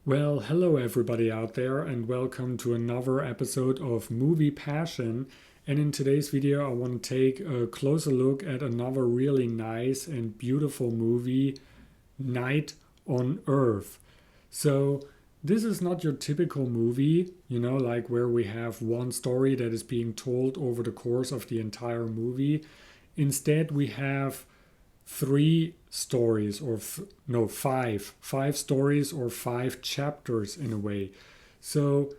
Well, hello everybody out there, and welcome to another episode of Movie Passion. And in today's video, I want to take a closer look at another really nice and beautiful movie, Night on Earth. So, this is not your typical movie, like where we have one story that is being told over the course of the entire movie. Instead, we have three stories or no five stories or five chapters in a way. So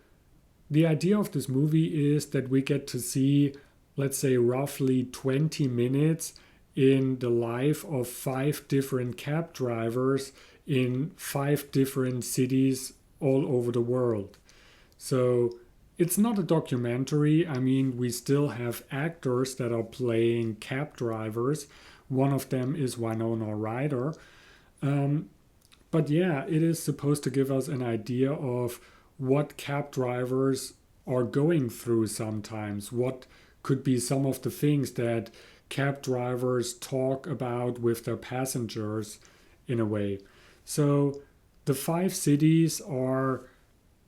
the idea of this movie is that we get to see, let's say, roughly 20 minutes in the life of five different cab drivers in five different cities all over the world. So it's not a documentary. I mean, we still have actors that are playing cab drivers. One of them is Winona Ryder. Um, but yeah, it is supposed to give us an idea of what cab drivers are going through sometimes. What could be some of the things that cab drivers talk about with their passengers in a way. So the five cities are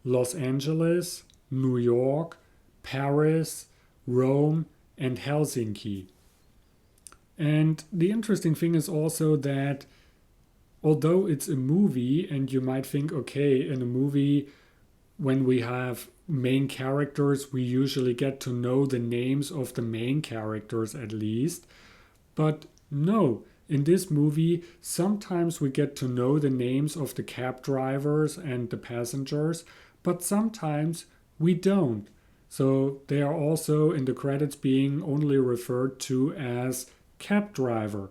Los Angeles, New York, Paris, Rome, and Helsinki. And the interesting thing is also that although it's a movie, and you might think, okay, in a movie, when we have main characters, we usually get to know the names of the main characters at least. But no, in this movie, sometimes we get to know the names of the cab drivers and the passengers, but sometimes we don't. So they are also in the credits being only referred to as cab driver,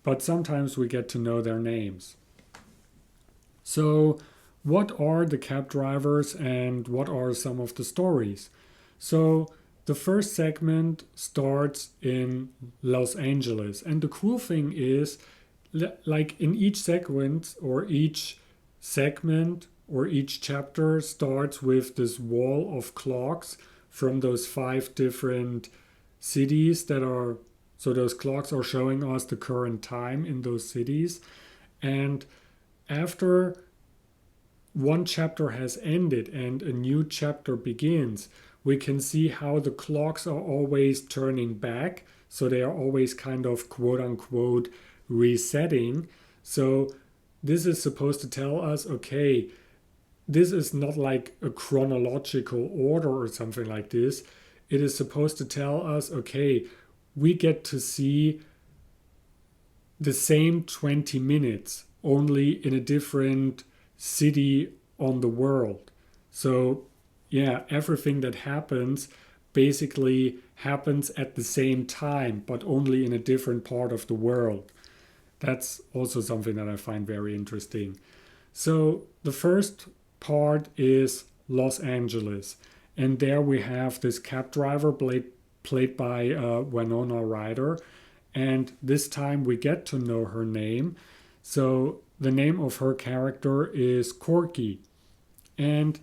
but sometimes we get to know their names. So, what are the cab drivers and what are some of the stories? So, the first segment starts in Los Angeles, and the cool thing is, like in each segment or each chapter starts with this wall of clocks from those five different cities that are so those clocks are showing us the current time in those cities. And after one chapter has ended and a new chapter begins, we can see how the clocks are always turning back. So they are always kind of quote unquote resetting. So this is supposed to tell us, okay, this is not like a chronological order or something like this. It is supposed to tell us, okay, we get to see the same 20 minutes only in a different city on the world. So, yeah, everything that happens basically happens at the same time, but only in a different part of the world. That's also something that I find very interesting. So, the first part is Los Angeles, and there we have this cab driver played by Winona Ryder. And this time we get to know her name. So the name of her character is Corky. And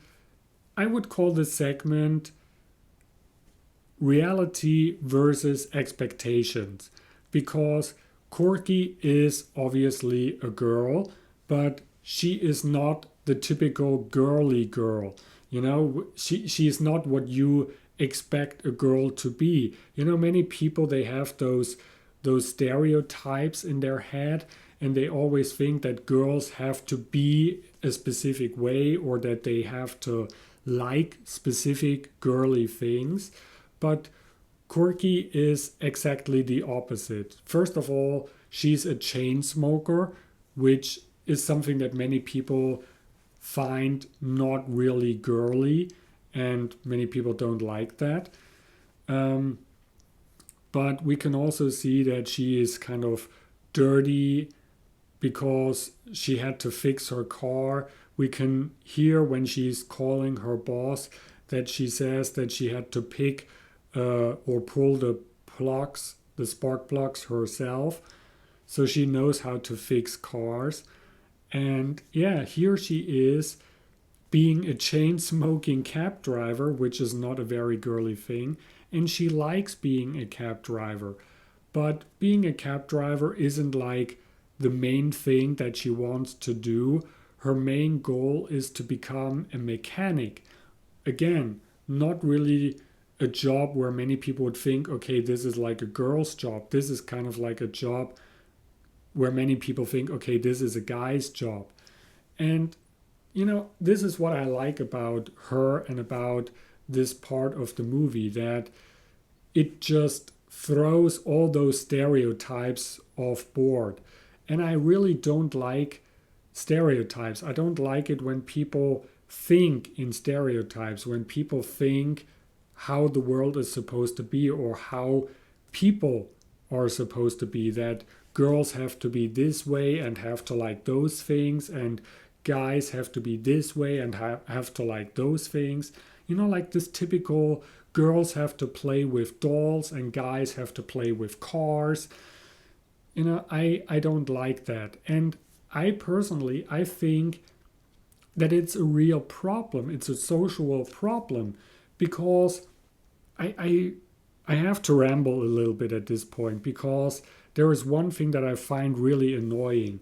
I would call this segment reality versus expectations because Corky is obviously a girl, but she is not the typical girly girl. She's not what you expect a girl to be. Many people they have those stereotypes in their head and they always think that girls have to be a specific way or that they have to like specific girly things. But Corky is exactly the opposite. First of all, she's a chain smoker, which is something that many people find not really girly and many people don't like that. Um, but we can also see that she is kind of dirty because she had to fix her car. We can hear when she's calling her boss that she says that she had to pick or pull the spark plugs herself. So she knows how to fix cars. And yeah, here she is being a chain smoking cab driver, which is not a very girly thing, and she likes being a cab driver. But being a cab driver isn't like the main thing that she wants to do. her main goal is to become a mechanic. Again, not really a job where many people would think, okay, this is like a girl's job. This is kind of like a job where many people think, okay, this is a guy's job. And, this is what I like about her and about this part of the movie, that it just throws all those stereotypes off board. And I really don't like stereotypes. I don't like it when people think in stereotypes, when people think how the world is supposed to be or how people are supposed to be, that girls have to be this way and have to like those things, and guys have to be this way and have to like those things. Like this typical girls have to play with dolls and guys have to play with cars. I don't like that. And I personally, I think that it's a real problem. It's a social problem, because I have to ramble a little bit at this point, because there is one thing that I find really annoying.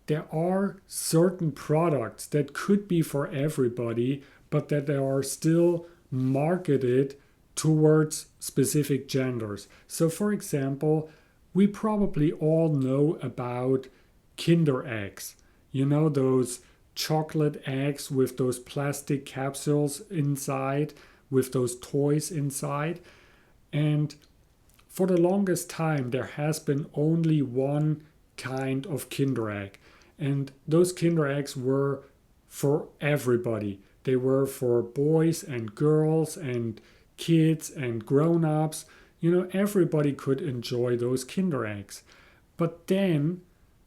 There are certain products that could be for everybody, but that they are still marketed towards specific genders. So, for example, we probably all know about Kinder eggs. Those chocolate eggs with those plastic capsules inside, with those toys inside. And for the longest time, there has been only one kind of Kinder egg. And those Kinder eggs were for everybody. They were for boys and girls and kids and grown-ups. Everybody could enjoy those Kinder eggs. But then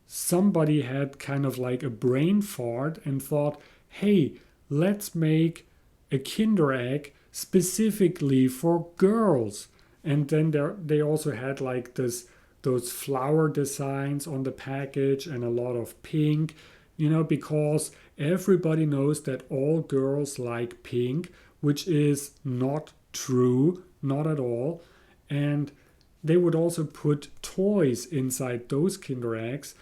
somebody had kind of like a brain fart and thought, hey, let's make a Kinder egg specifically for girls. And then they also had like those flower designs on the package and a lot of pink, because everybody knows that all girls like pink, which is not true, not at all. And they would also put toys inside those Kinder eggs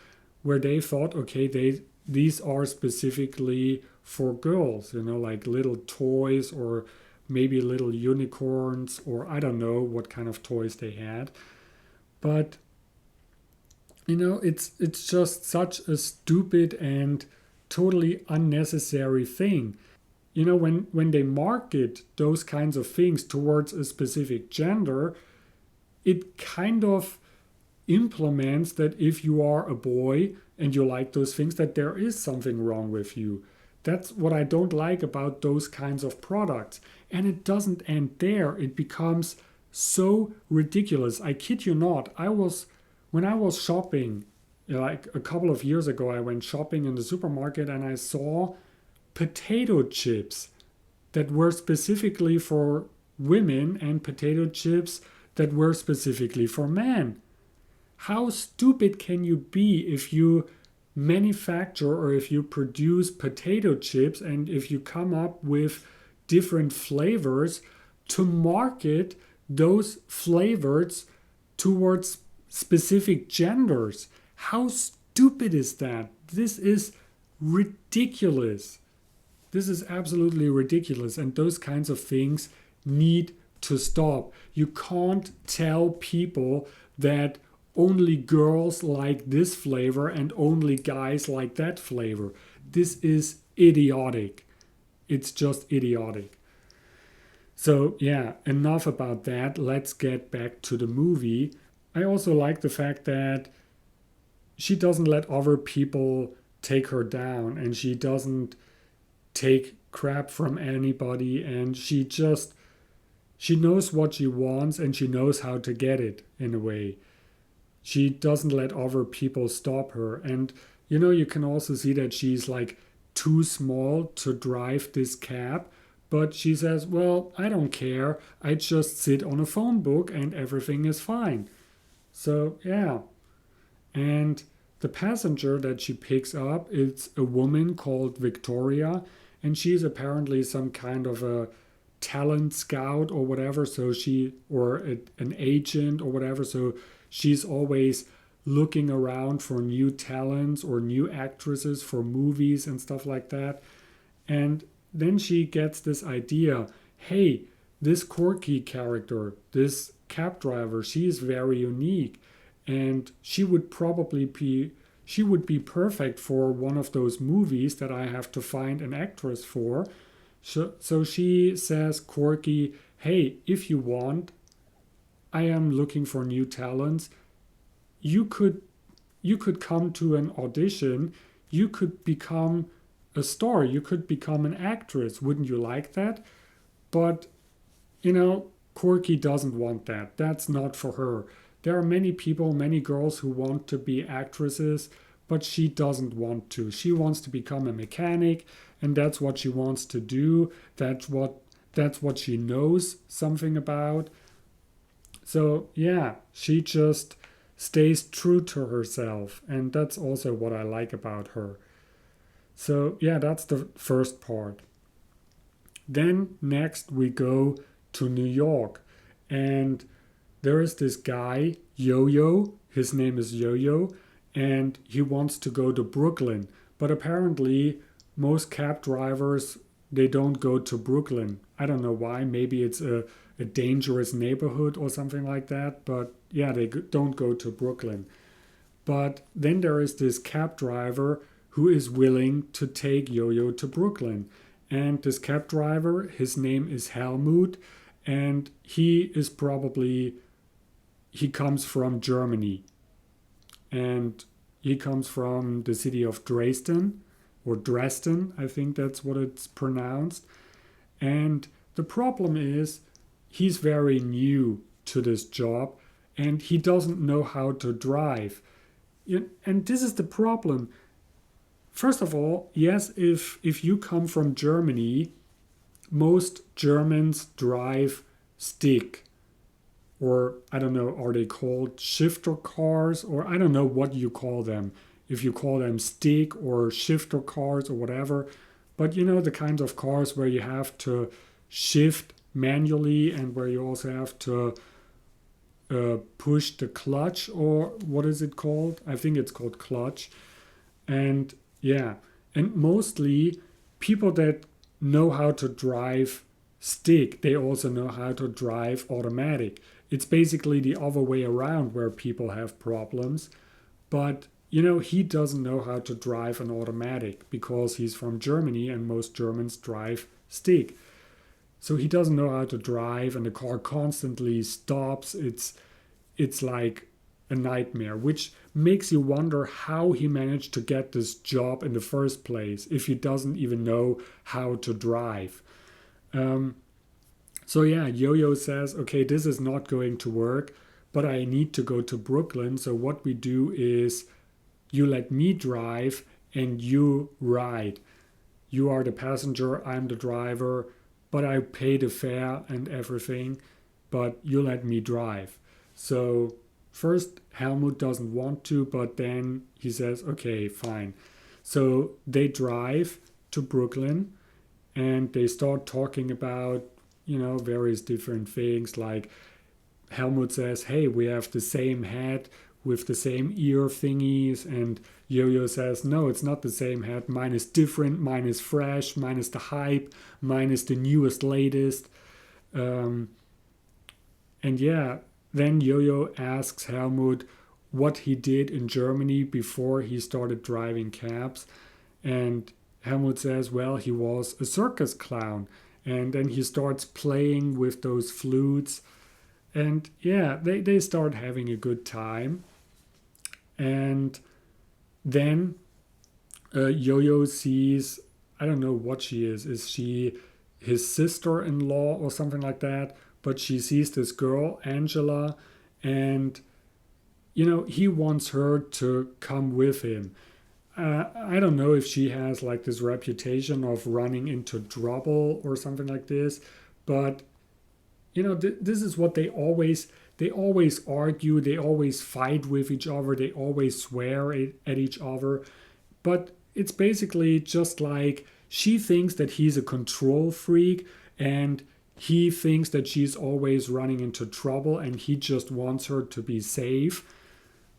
where they thought, okay, these are specifically for girls, like little toys or maybe little unicorns, or I don't know what kind of toys they had. But it's just such a stupid and totally unnecessary thing. When they market those kinds of things towards a specific gender, it kind of implements that if you are a boy and you like those things, that there is something wrong with you. That's what I don't like about those kinds of products. And it doesn't end there. It becomes so ridiculous. I kid you not. When I was shopping, like a couple of years ago, I went shopping in the supermarket and I saw potato chips that were specifically for women and potato chips that were specifically for men. How stupid can you be if you manufacture or if you produce potato chips and if you come up with different flavors to market those flavors towards specific genders? How stupid is that? This is ridiculous. This is absolutely ridiculous, and those kinds of things need to stop. You can't tell people that only girls like this flavor and only guys like that flavor. This is idiotic. It's just idiotic. So yeah, enough about that. Let's get back to the movie. I also like the fact that she doesn't let other people take her down, and she doesn't take crap from anybody, and she knows what she wants and she knows how to get it in a way. She doesn't let other people stop her. And you can also see that she's like too small to drive this cab, but she says, well, I don't care. I just sit on a phone book and everything is fine. So yeah. And the passenger that she picks up is a woman called Victoria, and she's apparently some kind of a talent scout or whatever, an agent or whatever, so she's always looking around for new talents or new actresses for movies and stuff like that. And then she gets this idea, hey, this Corky character, this cab driver, she is very unique, and she would be perfect for one of those movies that I have to find an actress for. So she says, Corky, hey, if you want, I am looking for new talents. You could come to an audition. You could become a star. You could become an actress. Wouldn't you like that? But Corky doesn't want that. That's not for her. There are many people, many girls who want to be actresses, but she doesn't want to. She wants to become a mechanic, and that's what she wants to do. That's what she knows something about. So yeah, she just stays true to herself, and that's also what I like about her. So yeah, that's the first part. Then next we go to New York, and there is this guy, Yo-Yo. His name is Yo-Yo, and he wants to go to Brooklyn. But apparently, most cab drivers, they don't go to Brooklyn. I don't know why. Maybe it's a dangerous neighborhood or something like that. But yeah, they don't go to Brooklyn. But then there is this cab driver who is willing to take Yo-Yo to Brooklyn. And this cab driver, his name is Helmut, and he comes from Germany. And he comes from the city of Dresden, or Dresden, I think that's what it's pronounced. And the problem is, he's very new to this job, and he doesn't know how to drive. And this is the problem. First of all, yes, if you come from Germany, most Germans drive stick, or I don't know, are they called shifter cars, or I don't know what you call them, if you call them stick or shifter cars or whatever. But the kinds of cars where you have to shift manually and where you also have to push the clutch, or what is it called? I think it's called clutch. And yeah, and mostly people that know how to drive stick, they also know how to drive automatic. It's basically the other way around where people have problems. But he doesn't know how to drive an automatic because he's from Germany and most Germans drive stick. So he doesn't know how to drive, and the car constantly stops. It's like a nightmare, which makes you wonder how he managed to get this job in the first place if he doesn't even know how to drive. So yeah, Yo-Yo says, okay, this is not going to work, but I need to go to Brooklyn. So what we do is you let me drive and you ride. You are the passenger, I'm the driver, but I pay the fare and everything, but you let me drive. So first Helmut doesn't want to, but then he says, okay, fine. So they drive to Brooklyn and they start talking about, various different things. Like Helmut says, hey, we have the same hat with the same ear thingies. And Yo-Yo says, no, it's not the same hat. Mine is different. Mine is fresh. Mine is the hype. Mine is the newest, latest. And yeah, then Yo-Yo asks Helmut what he did in Germany before he started driving cabs. And Helmut says, well, he was a circus clown. And then he starts playing with those flutes. And yeah, they start having a good time. And then Yo-Yo sees, I don't know what she is. Is she his sister-in-law or something like that? But she sees this girl, Angela, and he wants her to come with him. I don't know if she has like this reputation of running into trouble or something like this, but this is what they always argue, they always fight with each other, they always swear at each other. But it's basically just like she thinks that he's a control freak, and he thinks that she's always running into trouble, and he just wants her to be safe.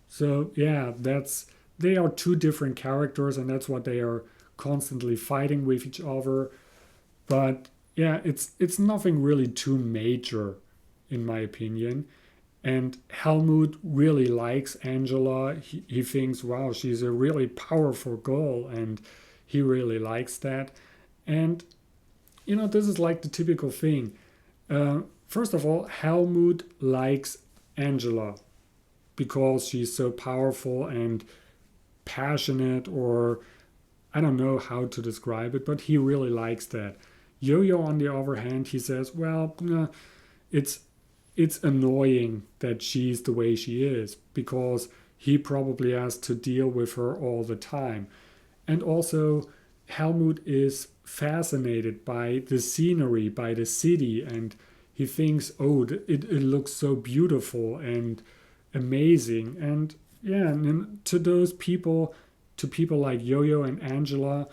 So yeah, that's they are two different characters, and that's what they are constantly fighting with each other. But yeah, it's nothing really too major, in my opinion. And Helmut really likes Angela. He thinks, wow, she's a really powerful girl, and he really likes that. And this is like the typical thing. First of all, Helmut likes Angela because she's so powerful and passionate, or I don't know how to describe it, but he really likes that. Yo-Yo, on the other hand, he says, well, it's it's annoying that she's the way she is because he probably has to deal with her all the time. And also, Helmut is fascinated by the scenery, by the city, and he thinks, oh, it looks so beautiful and amazing. And yeah, and to those people, to people like Yo-Yo and Angela,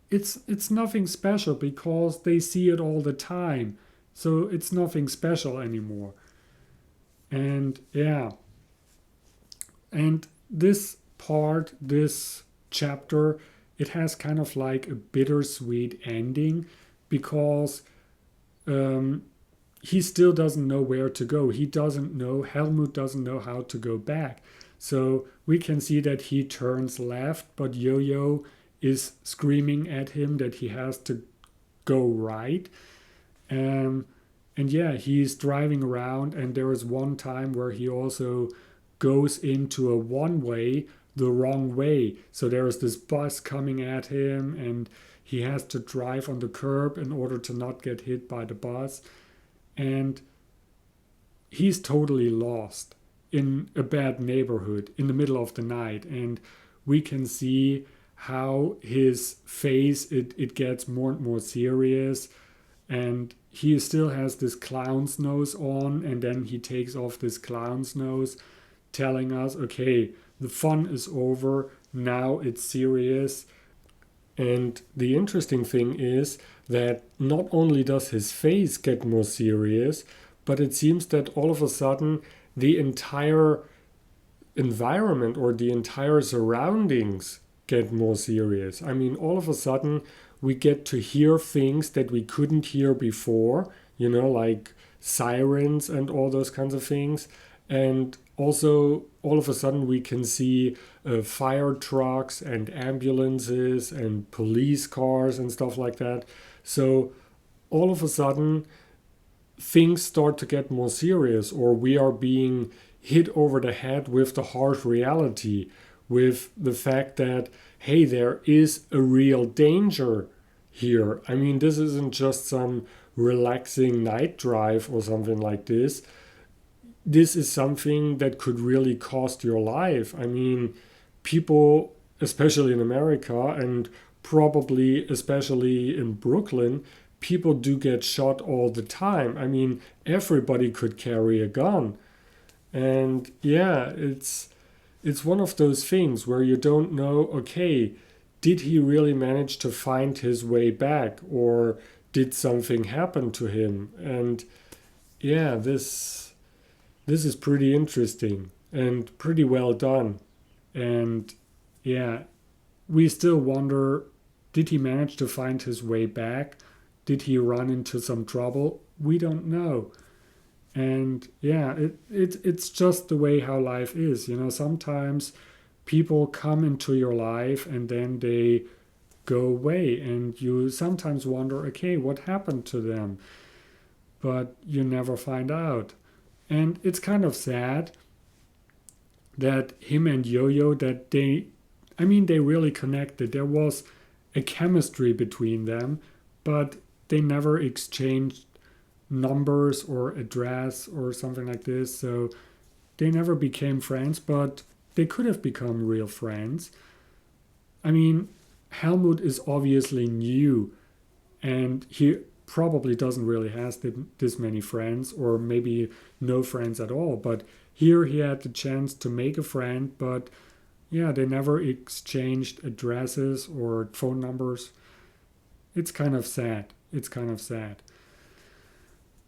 it's nothing special because they see it all the time. So it's nothing special anymore. And yeah, and this part, this chapter, it has kind of like a bittersweet ending because um, he still doesn't know where to go. He doesn't know, Helmut doesn't know how to go back. So we can see that he turns left, but Yo Yo is screaming at him that he has to go right. Um, and yeah, he's driving around, and there is one time where he also goes into a one way the wrong way. So there is this bus coming at him, and he has to drive on the curb in order to not get hit by the bus. And he's totally lost in a bad neighborhood in the middle of the night. And we can see how his face it gets more and more serious, and he still has this clown's nose on, and then he takes off this clown's nose, telling us, okay, the fun is over, now it's serious. And the interesting thing is that not only does his face get more serious, but it seems that all of a sudden the entire environment or the entire surroundings get more serious. I mean, all of a sudden we get to hear things that we couldn't hear before, like sirens and all those kinds of things. And also, all of a sudden, we can see fire trucks and ambulances and police cars and stuff like that. So, all of a sudden, things start to get more serious, or we are being hit over the head with the harsh reality, with the fact that, hey, there is a real danger here. I mean, this isn't just some relaxing night drive or something like this. This is something that could really cost your life. I mean, people, especially in America and probably especially in Brooklyn, people do get shot all the time. I mean, everybody could carry a gun. And yeah, it's one of those things where you don't know, okay, did he really manage to find his way back, or did something happen to him? And yeah, this is pretty interesting and pretty well done. And yeah, we still wonder, did he manage to find his way back? Did he run into some trouble? We don't know. And yeah, it's just the way how life is. Sometimes people come into your life and then they go away, and you sometimes wonder, okay, what happened to them? But you never find out. And it's kind of sad that him and Yo-Yo, that they really connected. There was a chemistry between them, but they never exchanged numbers or address or something like this. So they never became friends, but they could have become real friends. I mean, Helmut is obviously new, and he probably doesn't really has this many friends, or maybe no friends at all. But here he had the chance to make a friend, but yeah, they never exchanged addresses or phone numbers. It's kind of sad. It's kind of sad.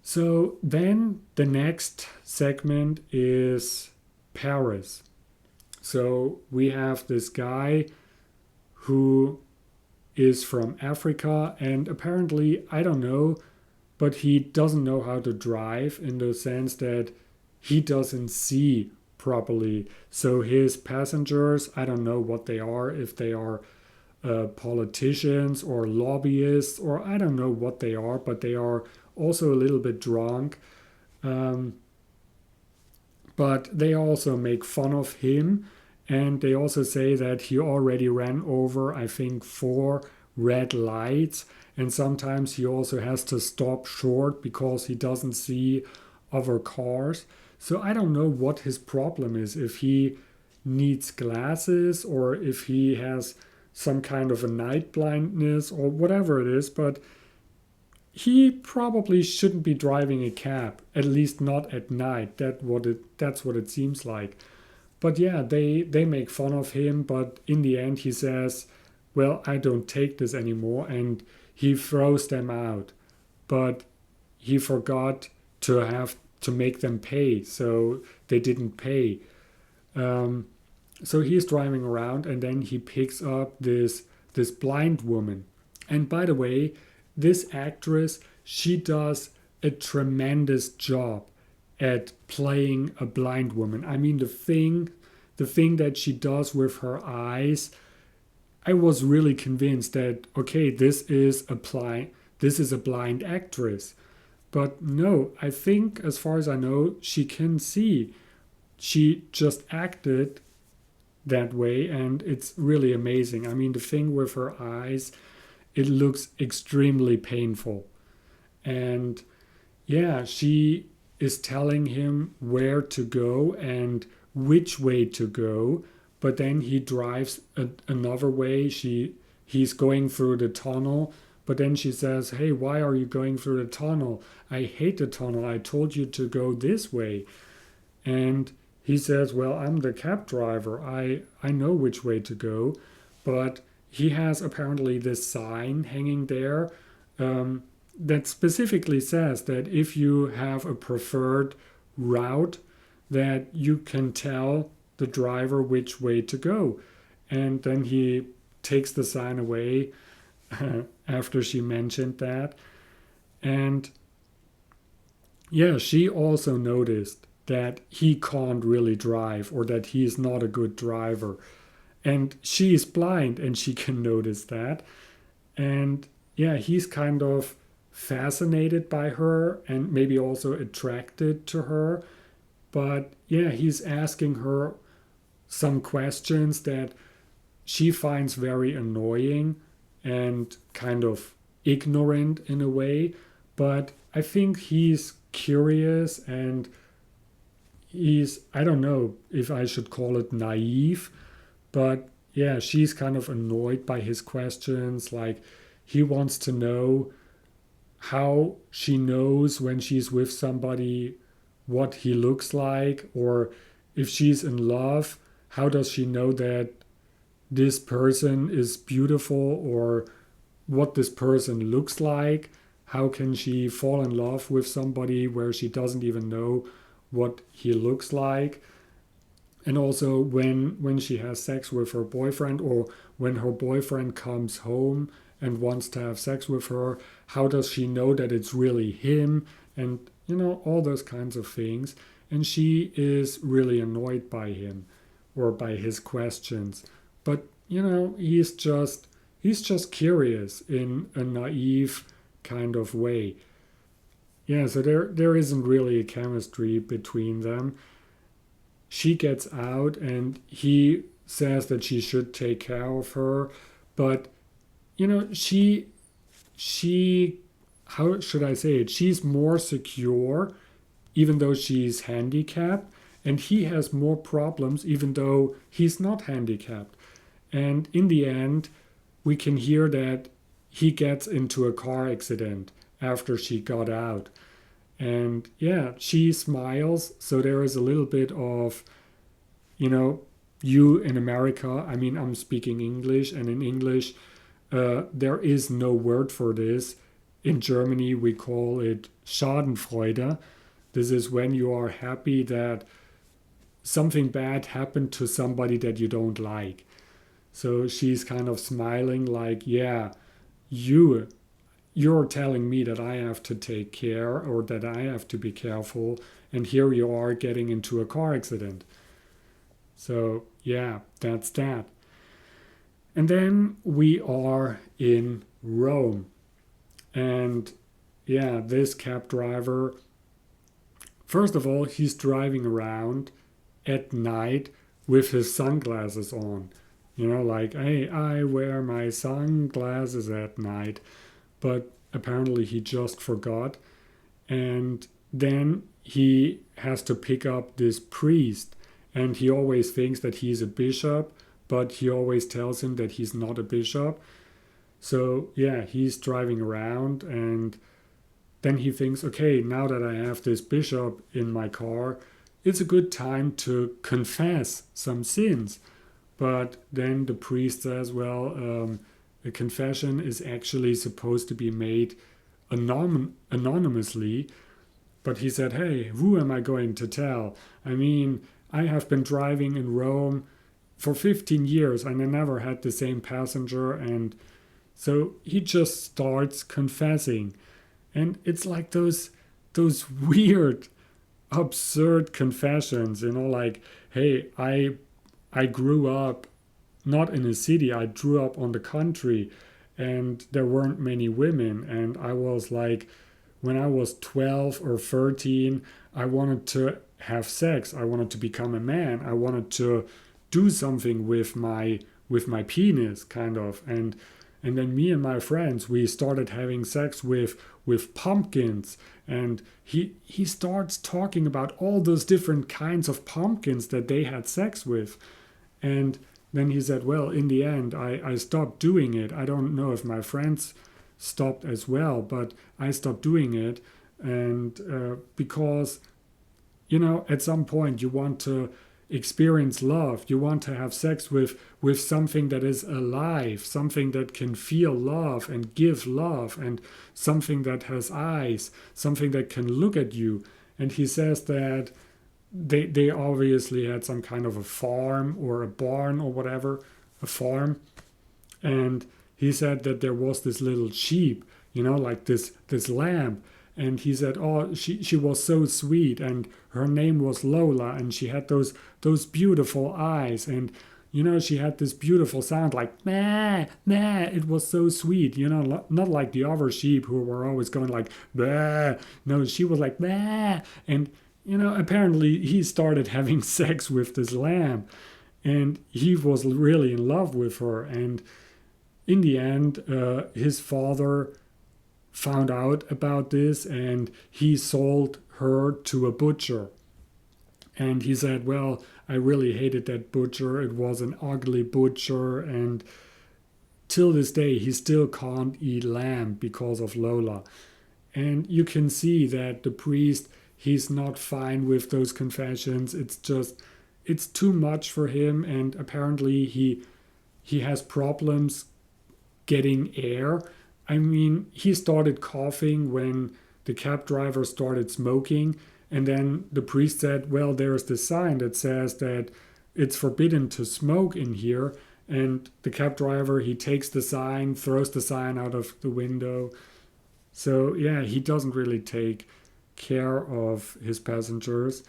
So then the next segment is Paris. So we have this guy who is from Africa, and apparently, I don't know, but he doesn't know how to drive in the sense that he doesn't see properly. So his passengers, I don't know what they are, if they are politicians or lobbyists, or I don't know what they are, but they are also a little bit drunk. Um, but they also make fun of him, and they also say that he already ran over, I think, 4 red lights, and sometimes he also has to stop short because he doesn't see other cars. So I don't know what his problem is, if he needs glasses or if he has some kind of a night blindness or whatever it is, but he probably shouldn't be driving a cab, at least not at night. That's what it seems like. But yeah, they make fun of him, but in the end he says, "Well, I don't take this anymore," and he throws them out. But he forgot to have to make them pay, so they didn't pay. Um, so he's driving around, and then he picks up this blind woman. And by the way, this actress, she does a tremendous job at playing a blind woman. I mean, the thing that she does with her eyes, I was really convinced that okay, this is a blind actress. But no, I think as far as I know, she can see. She just acted that way, and it's really amazing. I mean, the thing with her eyes, it looks extremely painful. And yeah, she is telling him where to go and which way to go, but then he drives another way. He's going through the tunnel, but then she says, "Hey, why are you going through the tunnel? I hate the tunnel. I told you to go this way." And he says, "Well, I'm the cab driver. I know which way to go." But he has apparently this sign hanging there, that specifically says that if you have a preferred route, that you can tell the driver which way to go. And then he takes the sign away after she mentioned that. And yeah, she also noticed that he can't really drive, or that he is not a good driver. And she is blind and she can notice that. And yeah, he's kind of fascinated by her and maybe also attracted to her. But yeah, he's asking her some questions that she finds very annoying and kind of ignorant in a way. But I think he's curious, and I don't know if I should call it naive, but yeah, she's kind of annoyed by his questions. Like, he wants to know how she knows when she's with somebody what he looks like, or if she's in love, how does she know that this person is beautiful, or what this person looks like? How can she fall in love with somebody where she doesn't even know what he looks like? And also when she has sex with her boyfriend, or when her boyfriend comes home and wants to have sex with her, how does she know that it's really him? And all those kinds of things. And she is really annoyed by him, or by his questions. But he's just curious in a naive kind of way. Yeah, so there isn't really a chemistry between them. She gets out and he says that she should take care of her, but she how should I say it? She's more secure even though she's handicapped, and he has more problems even though he's not handicapped. And in the end, we can hear that he gets into a car accident after she got out. And yeah, she smiles, so there is a little bit of, you know, you in America, I mean, I'm speaking English, and in English, there is no word for this. In Germany, we call it Schadenfreude. This is when you are happy that something bad happened to somebody that you don't like. So she's kind of smiling like, yeah, you you're telling me that I have to take care or that I have to be careful, and here you are getting into a car accident. So, yeah, that's that. And then we are in Rome. And yeah, this cab driver, first of all, he's driving around at night with his sunglasses on. You know, like, hey, I wear my sunglasses at night. But apparently he just forgot. And then he has to pick up this priest. And he always thinks that he's a bishop, but he always tells him that he's not a bishop. So, yeah, he's driving around and then he thinks, okay, now that I have this bishop in my car, it's a good time to confess some sins. But then the priest says, well, a confession is actually supposed to be made anonymously. But he said, hey, who am I going to tell? I mean, I have been driving in Rome for 15 years and I never had the same passenger. And so he just starts confessing. And it's like those weird, absurd confessions, you know, like, hey, I grew up not in a city, I grew up on the country and there weren't many women. And I was like, when I was 12 or 13, I wanted to have sex. I wanted to become a man. I wanted to do something with my penis, kind of. And then me and my friends, we started having sex with pumpkins. And he starts talking about all those different kinds of pumpkins that they had sex with. And then he said, well, in the end, I stopped doing it. I don't know if my friends stopped as well, but I stopped doing it. And because, you know, at some point you want to experience love. You want to have sex with something that is alive, something that can feel love and give love, and something that has eyes, something that can look at you. And he says that they obviously had some kind of a farm or a barn or whatever, a farm. And he said that there was this little sheep, you know, like this lamb. And he said, oh, she was so sweet, and her name was Lola, and she had those beautiful eyes, and you know, she had this beautiful sound like meh, meh. It was so sweet, you know, not like the other sheep who were always going like bah. No, she was like meh. And you know, apparently he started having sex with this lamb, and he was really in love with her. And in the end, his father found out about this and he sold her to a butcher. And he said, well, I really hated that butcher. It was an ugly butcher. And till this day, he still can't eat lamb because of Lola. And you can see that the priest, he's not fine with those confessions. It's too much for him. And apparently he has problems getting air. I mean, he started coughing when the cab driver started smoking. And then the priest said, well, there's this sign that says that it's forbidden to smoke in here. And the cab driver, he takes the sign, throws the sign out of the window. So, yeah, he doesn't really take care of his passengers.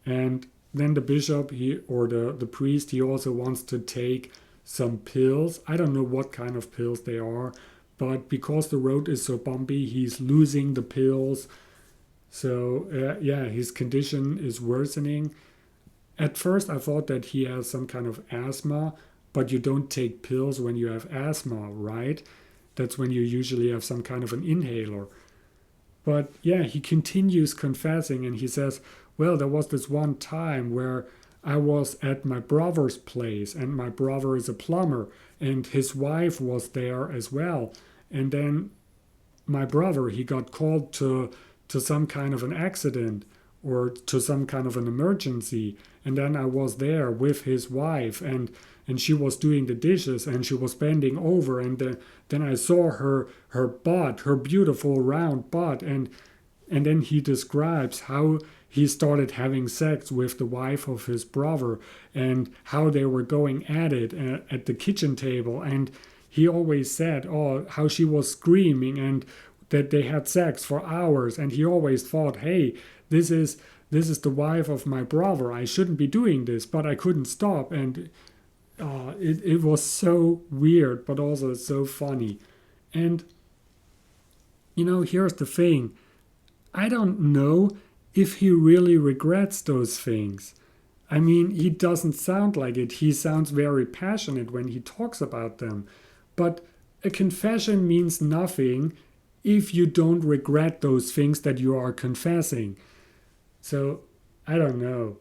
And then the bishop, or the priest, he also wants to take some pills. I don't know what kind of pills they are. But because the road is so bumpy, he's losing the pills. So, yeah, his condition is worsening. At first, I thought that he has some kind of asthma, but you don't take pills when you have asthma, right? That's when you usually have some kind of an inhaler. But, yeah, he continues confessing, and he says, well, there was this one time where I was at my brother's place, and my brother is a plumber, and his wife was there as well. And then my brother, he got called to some kind of an accident or to some kind of an emergency. And then I was there with his wife, and she was doing the dishes, and she was bending over, and then I saw her butt, her beautiful round butt, and then he describes how he started having sex with the wife of his brother, and how they were going at it at the kitchen table. And he always said, oh, how she was screaming, and that they had sex for hours. And he always thought, hey, this is the wife of my brother. I shouldn't be doing this, but I couldn't stop. And it was so weird, but also so funny. And here's the thing. I don't know if he really regrets those things. I mean, he doesn't sound like it. He sounds very passionate when he talks about them. But a confession means nothing if you don't regret those things that you are confessing. So, I don't know.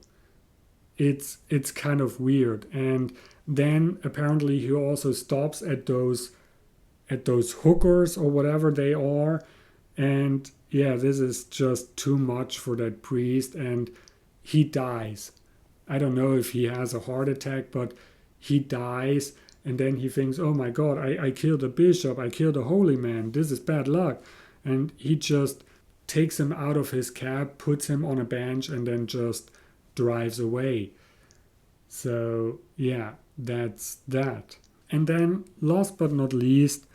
It's kind of weird. And then apparently he also stops at those hookers or whatever they are. And yeah, this is just too much for that priest, and he dies. I don't know if he has a heart attack, but he dies. And then he thinks, oh my God, I killed a bishop, I killed a holy man, this is bad luck. And he just takes him out of his cab, puts him on a bench, and then just drives away. So yeah, that's that. And then last but not least,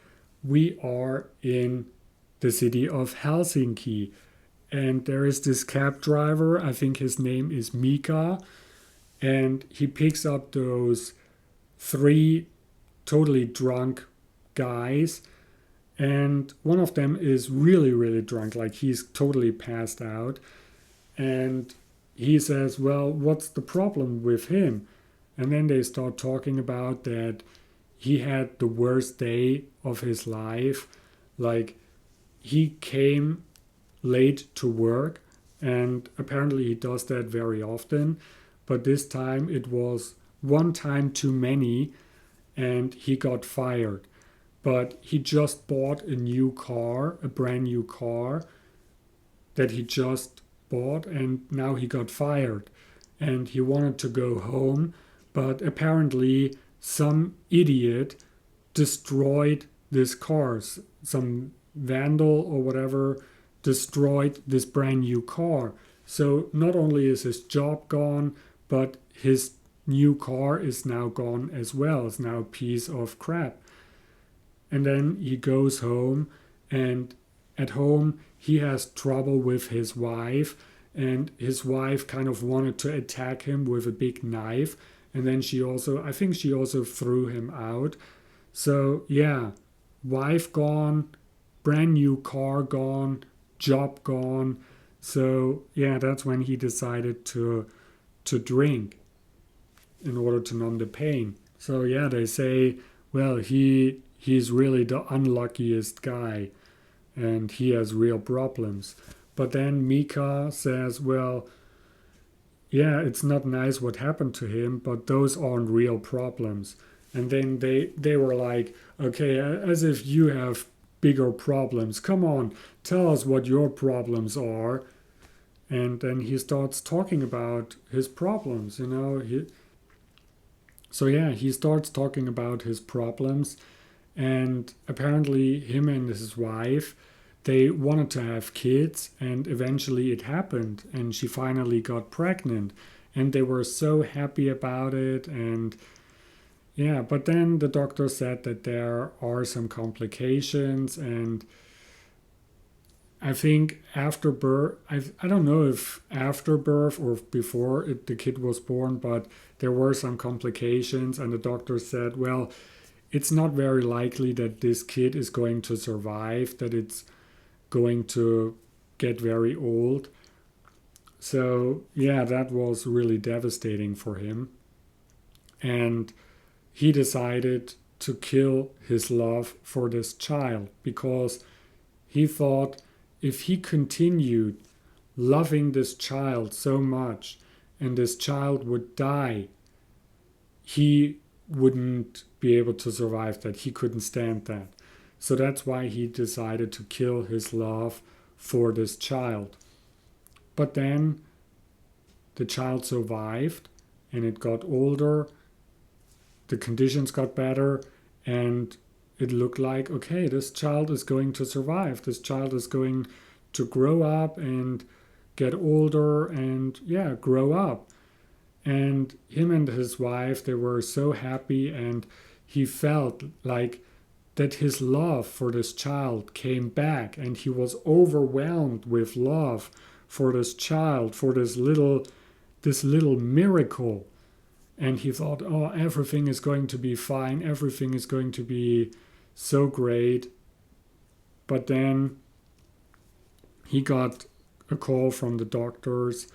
we are in the city of Helsinki. And there is this cab driver, I think his name is Mika, and he picks up those three totally drunk guys, and one of them is really, really drunk, like he's totally passed out. And he says, well, what's the problem with him? And then they start talking about that he had the worst day of his life. Like, he came late to work, and apparently he does that very often, but this time it was one time too many, and he got fired. But he just bought a new car, a brand new car that he just bought, and now he got fired. And he wanted to go home, but apparently some idiot destroyed this car. Some vandal or whatever destroyed this brand new car. So not only is his job gone, but his new car is now gone as well. It's now a piece of crap. And then he goes home, and at home he has trouble with his wife, and his wife kind of wanted to attack him with a big knife, and then I think she also threw him out. So yeah, wife gone, brand new car gone, job gone. So yeah, that's when he decided to drink in order to numb the pain. So yeah, they say, well, he's really the unluckiest guy, and he has real problems. But then Mika says, well, yeah, it's not nice what happened to him, but those aren't real problems. And then they were like, okay, as if you have bigger problems. Come on, tell us what your problems are. And then he starts talking about his problems, So yeah, he starts talking about his problems, and apparently him and his wife, they wanted to have kids, and eventually it happened, and she finally got pregnant, and they were so happy about it. And yeah, but then the doctor said that there are some complications, and I think after birth, I don't know if after birth or before the kid was born, but there were some complications, and the doctor said, well, it's not very likely that this kid is going to survive, that it's going to get very old. So yeah, that was really devastating for him. And he decided to kill his love for this child, because he thought if he continued loving this child so much and this child would die, he wouldn't be able to survive that. He couldn't stand that. So that's why he decided to kill his love for this child. But then the child survived, and it got older, the conditions got better, and it looked like, okay, this child is going to survive. This child is going to grow up and get older and grow up. And him and his wife, they were so happy, and he felt like that his love for this child came back, and he was overwhelmed with love for this child, for this little miracle. And he thought, oh, everything is going to be fine, everything is going to be so great. But then he got a call from the doctors,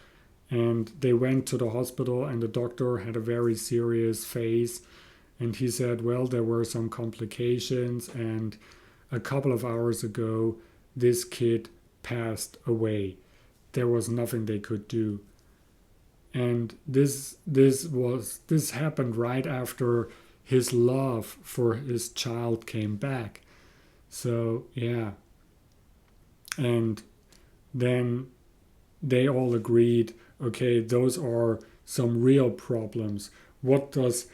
and they went to the hospital, and the doctor had a very serious face, and he said, well, there were some complications, and a couple of hours ago this kid passed away. There was nothing they could do. And this happened right after his love for his child came back. So and then they all agreed, okay, those are some real problems. What does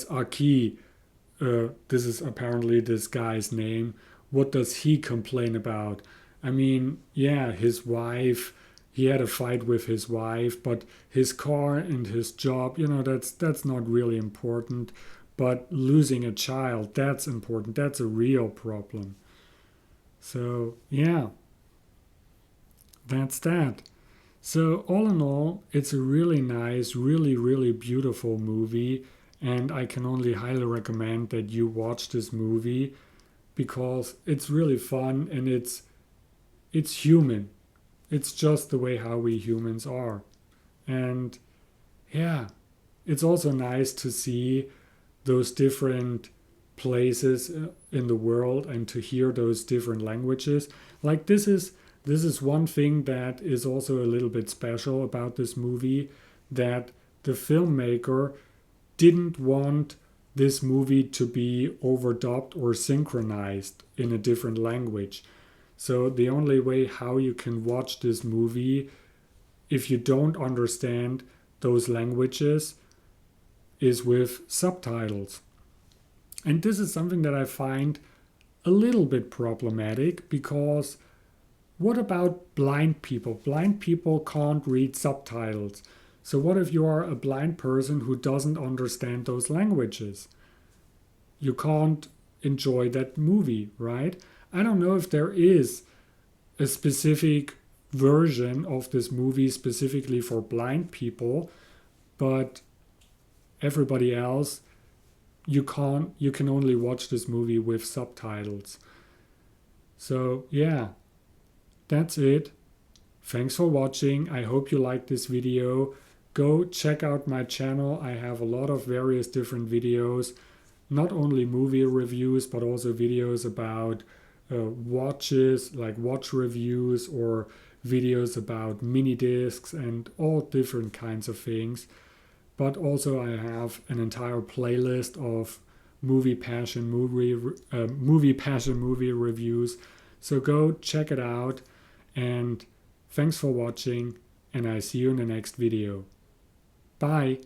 Aki, this is apparently this guy's name, what does he complain about? I mean, his wife, he had a fight with his wife, but his car and his job, that's not really important. But losing a child, that's important. That's a real problem. So, that's that. So, all in all, it's a really nice, really, really beautiful movie. And I can only highly recommend that you watch this movie because it's really fun, and it's human. It's just the way how we humans are. And it's also nice to see those different places in the world and to hear those different languages. Like this is one thing that is also a little bit special about this movie, that the filmmaker didn't want this movie to be overdubbed or synchronized in a different language. So the only way how you can watch this movie, if you don't understand those languages, is with subtitles. And this is something that I find a little bit problematic, because what about blind people? Blind people can't read subtitles. So what if you are a blind person who doesn't understand those languages? You can't enjoy that movie, right? I don't know if there is a specific version of this movie specifically for blind people, but everybody else, you can only watch this movie with subtitles. So that's it. Thanks for watching. I hope you liked this video. Go check out my channel. I have a lot of various different videos, not only movie reviews, but also videos about watches, like watch reviews, or videos about mini discs and all different kinds of things. But also I have an entire playlist of movie passion movie reviews. So go check it out, and thanks for watching, and I see you in the next video. Bye.